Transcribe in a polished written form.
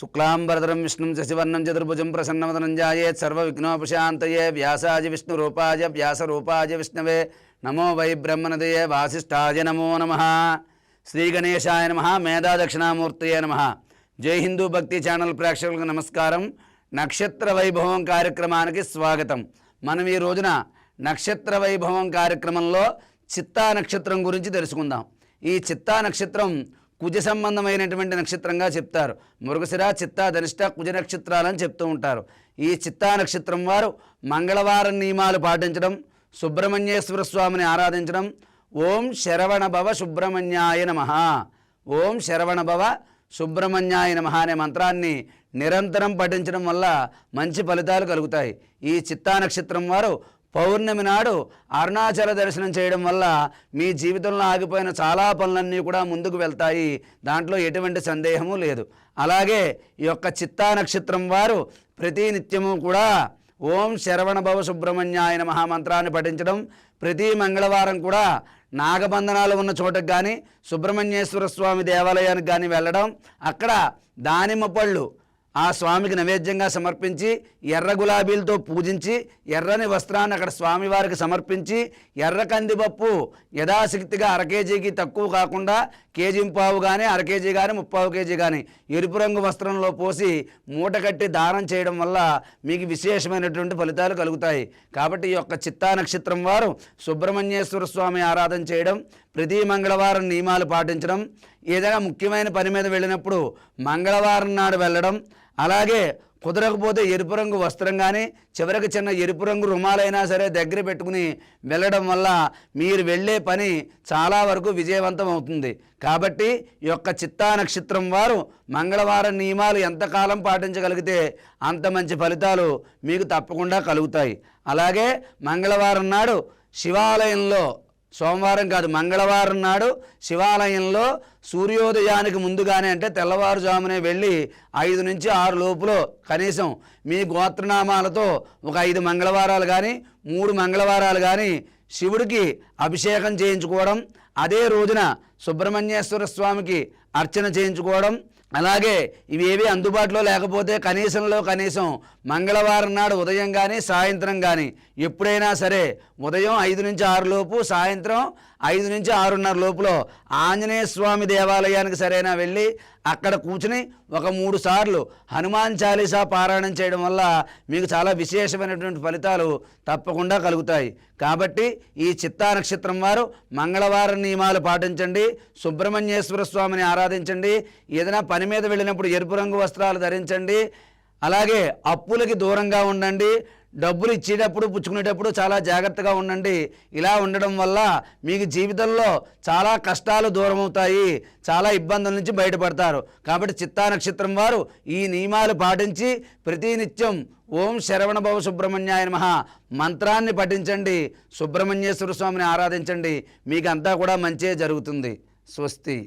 శుక్లాంబరధరం విష్ణుం శశివర్ణం చతుర్భుజం ప్రసన్నవదనం ధ్యాయేత్ సర్వవిఘ్నోపశాంతయే వ్యాసాయ విష్ణురూపాయ వ్యాసరూపాయ విష్ణవే నమో వై బ్రహ్మణదయే వాసిష్ఠాయ నమో నమః. శ్రీ గణేశాయ నమః. మేధా దక్షిణామూర్తయే నమః. జై హిందూ భక్తి ఛానల్ ప్రేక్షకులకు నమస్కారం. నక్షత్ర వైభవం కార్యక్రమానికి స్వాగతం. మనం ఈ రోజున నక్షత్ర వైభవం కార్యక్రమంలో చిత్తా నక్షత్రం గురించి తెలుసుకుందాం. ఈ చిత్తా నక్షత్రం కుజ సంబంధమైనటువంటి నక్షత్రంగా చెప్తారు. మృగశిర, చిత్తా, ధనిష్ట, కుజ నక్షత్రాలని చెప్తూ ఉంటారు. ఈ చిత్తా నక్షత్రం వారు మంగళవారం నియమాలు పాటించడం, సుబ్రహ్మణ్యేశ్వర స్వామిని ఆరాధించడం, ఓం శరవణభవ సుబ్రహ్మణ్యాయ నమః, ఓం శరవణభవ సుబ్రహ్మణ్యాయ నమః అనే మంత్రాన్ని నిరంతరం పఠించడం వల్ల మంచి ఫలితాలు కలుగుతాయి. ఈ చిత్తా నక్షత్రం వారు పౌర్ణమి నాడు అరుణాచల దర్శనం చేయడం వల్ల మీ జీవితంలో ఆగిపోయిన చాలా పనులన్నీ కూడా ముందుకు వెళ్తాయి. దాంట్లో ఎటువంటి సందేహము లేదు. అలాగే ఈ యొక్క చిత్తా నక్షత్రం వారు ప్రతి నిత్యము కూడా ఓం శరవణభవ సుబ్రహ్మణ్యాయ నమః మంత్రాన్ని పఠించడం, ప్రతి మంగళవారం కూడా నాగబంధనాలు ఉన్న చోటకు కానీ సుబ్రహ్మణ్యేశ్వర స్వామి దేవాలయానికి కానీ వెళ్ళడం, అక్కడ దానిమ్మ పళ్ళు ఆ స్వామికి నైవేద్యంగా సమర్పించి ఎర్ర గులాబీలతో పూజించి ఎర్రని వస్త్రాన్ని అక్కడ స్వామివారికి సమర్పించి ఎర్ర కందిపప్పు యథాశక్తిగా అరకేజీకి తక్కువ కాకుండా కేజీంపావు కానీ అరకేజీ కానీ 30 కేజీ కానీ ఎరుపు రంగు వస్త్రంలో పోసి మూట కట్టి దానం చేయడం వల్ల మీకు విశేషమైనటువంటి ఫలితాలు కలుగుతాయి. కాబట్టి ఈ యొక్క చిత్తా నక్షత్రం వారు సుబ్రహ్మణ్యేశ్వర స్వామి ఆరాధన చేయడం, ప్రతి మంగళవారం నియమాలు పాటించడం, ఏదైనా ముఖ్యమైన పని మీద వెళ్ళినప్పుడు మంగళవారం నాడు వెళ్ళడం, అలాగే కుదరకపోతే ఎరుపు రంగు వస్త్రం కానీ చివరికి చిన్న ఎరుపు రంగు రుమాలైనా సరే దగ్గర పెట్టుకుని వెళ్ళడం వల్ల మీరు వెళ్ళే పని చాలా వరకు విజయవంతం అవుతుంది. కాబట్టి ఈ యొక్క చిత్తా నక్షత్రం వారు మంగళవారం నియమాలు ఎంతకాలం పాటించగలిగితే అంత మంచి ఫలితాలు మీకు తప్పకుండా కలుగుతాయి. అలాగే మంగళవారం నాడు శివాలయంలో, సోమవారం కాదు మంగళవారం నాడు శివాలయంలో సూర్యోదయానికి ముందుగానే అంటే తెల్లవారుజామునే వెళ్ళి 5 నుంచి 6 లోపులో కనీసం మీ గోత్రనామాలతో ఒక 5 మంగళవారాలు కానీ 3 మంగళవారాలు కానీ శివుడికి అభిషేకం చేయించుకోవడం, అదే రోజున సుబ్రహ్మణ్యేశ్వర స్వామికి అర్చన చేయించుకోవడం, అలాగే ఇవేవి అందుబాటులో లేకపోతే కనీసం మంగళవారం నాడు ఉదయం కానీ సాయంత్రం కానీ ఎప్పుడైనా సరే ఉదయం 5 నుంచి 6 లోపు, సాయంత్రం 5 నుంచి 6:30 లోపులో ఆంజనేయ స్వామి దేవాలయానికి సరైనా వెళ్ళి అక్కడ కూర్చుని ఒక 3 సార్లు హనుమాన్ చాలీసా పారాయణం చేయడం వల్ల మీకు చాలా విశేషమైనటువంటి ఫలితాలు తప్పకుండా కలుగుతాయి. కాబట్టి ఈ చిత్తా నక్షత్రం వారు మంగళవారం నియమాలు పాటించండి, సుబ్రహ్మణ్యేశ్వర స్వామిని ఆరాధించండి, ఏదైనా పని మీద వెళ్ళినప్పుడు ఎరుపు రంగు వస్త్రాలు ధరించండి, అలాగే అప్పులకి దూరంగా ఉండండి, డబ్బులు ఇచ్చేటప్పుడు పుచ్చుకునేటప్పుడు చాలా జాగ్రత్తగా ఉండండి. ఇలా ఉండడం వల్ల మీకు జీవితంలో చాలా కష్టాలు దూరం అవుతాయి, చాలా ఇబ్బందుల నుంచి బయటపడతారు. కాబట్టి చిత్తా నక్షత్రం వారు ఈ నియమాలు పాటించి ప్రతినిత్యం ఓం శరవణభవ సుబ్రహ్మణ్యాయ నమః మంత్రాన్ని పఠించండి, సుబ్రహ్మణ్యేశ్వర స్వామిని ఆరాధించండి. మీకు అంతా కూడా మంచే జరుగుతుంది. స్వస్తి.